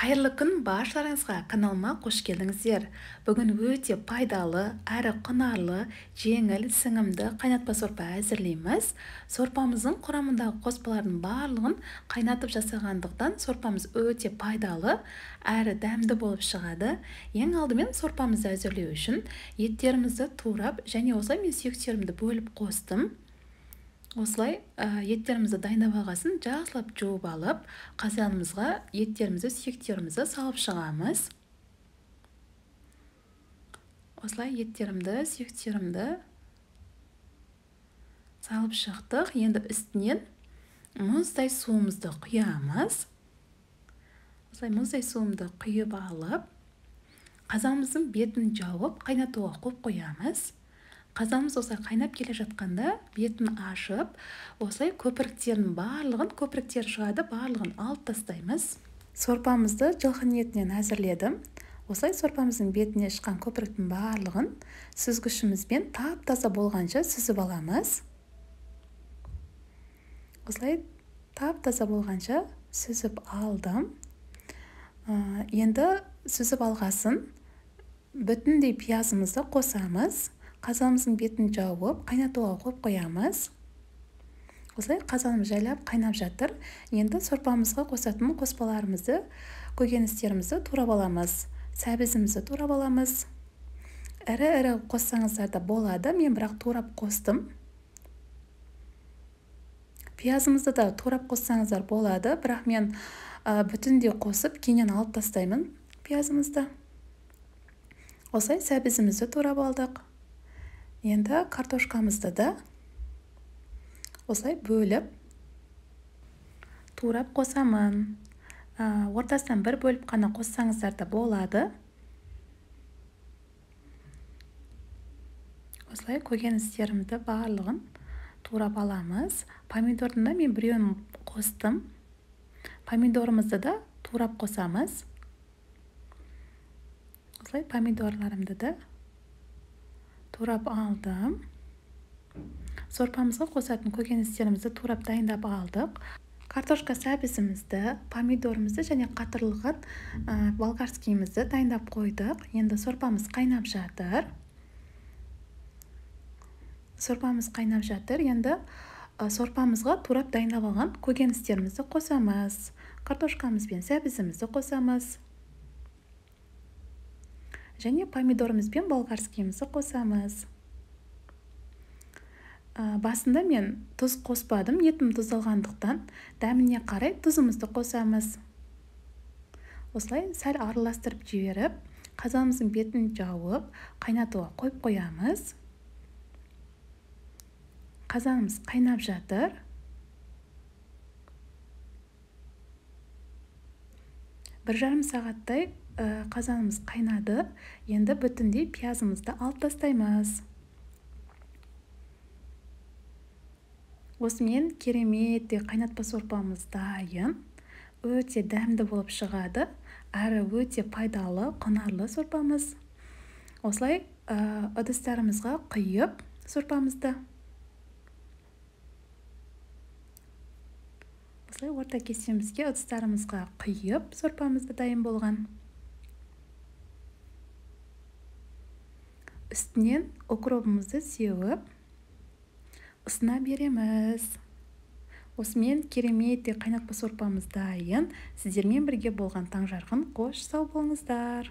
Қайырлы күн баршаларыңызға, каналыма қош келдіңіздер. Бүгін өте пайдалы, әрі құнарлы, жеңіл, сіңімді қайнатпа сорпа әзірлейміз. Сорпамыздың құрамындағы қоспалардың барлығын қайнатып жасағандықтан сорпамыз өте пайдалы, әрі дәмді болып шығады. Ең алдымен сорпамызды әзірлеу үшін еттерімізді турап және осылай мен сүйектерімді бөліп қостым. Осылай еттерімізді дайындап алғасын жақсылап жуып алып, қазанымызға еттерімізді, сүйектерімізді салып шығамыз. Осылай еттерімді, сүйектерімді салып шықтық. Енді үстінен мұздай суымызды құямыз. Осылай мұздай суымды құйып алып, қазанымыздың бетін жауып, қайнатуға қойып қоямыз. Қазанымыз осылай қайнап келе жатқанда бетін ашып, осылай көпіріктер шығады, барлығын алып тастаймыз. Сорпамызды жылқы етінен әзірледім. Осылай сорпамыздың бетіне шыққан көпіріктің барлығын сүзгішімізбен тап-таза болғанша сүзіп аламыз. Осылай тап-таза болғанша сүзіп алдым. Енді сүзіп алғасын бүтіндей пиязымызды қосамыз. Қазанымыздың бетін жауып, қайнатуға қойып қоямыз. Осылай қазанымыз жайлап қайнап жатыр. Енді сорпамызға қосатын қоспаларымызды, көкөністерімізді турап аламыз. Сәбізімізді турап аламыз. Ірі-ірі қоссаңыздар да болады, мен бірақ турап қостым. Пиязымызды да турап қоссаңыздар болады, бірақ мен бүтіндей қосып, кейіннен алып тастаймын пиязымызды. Осылай сәбізімізді турап алдық. Енді картошкамызды да осылай бөліп турап қосамын. Ортасынан бір бөліп қана қоссаңыздар да болады. Осылай көкөністерімді барлығын турап аламыз. Помидорды да мен біреуін қостым. Помидорымызды да турап қосамыз. Осылай помидорларымды да турап алдым. Сорпамызға қосатын көкөністерімізді турап дайындап алдық. Картошка сәбізімізді, помидорымызды және қатырылған болгарскийімізді дайындап қойдық. Енді сорпамыз қайнап жатыр. Енді сорпамызға турап дайындап алған көкөністерімізді қосамыз. Картошкамыз бен сәбізімізді қосамыз. Және помидорымыз бен болгарскийімізді қосамыз. Басында мен тұз қоспадым, етім тұздалғандықтан дәміне қарай тұзымызды қосамыз. Осылай сәл араластырып жіберіп, қазанымыздың бетін жауып, қайнатуға қойып қоямыз. Қазанымыз қайнап жатыр. Бір жарым сағаттай қазанымыз қайнады. Енді бүтіндей пиязымызды алып тастаймыз. Осымен керемет қайнатпа сорпамыз дайын. Өте дәмді болып шығады. Әрі өте пайдалы, құнарлы сорпамыз. Осылай ыдыстарымызға құйып сорпамызды. Осылай орта кесемізге ыдыстарымызға құйып сорпамызды дайын болған. Үстінен укропымызды сеуіп, ысына береміз. Осымен керемет қайнатпа сорпамыз дайын. Сіздермен бірге болған Таңжарқын, қош сау болыңыздар.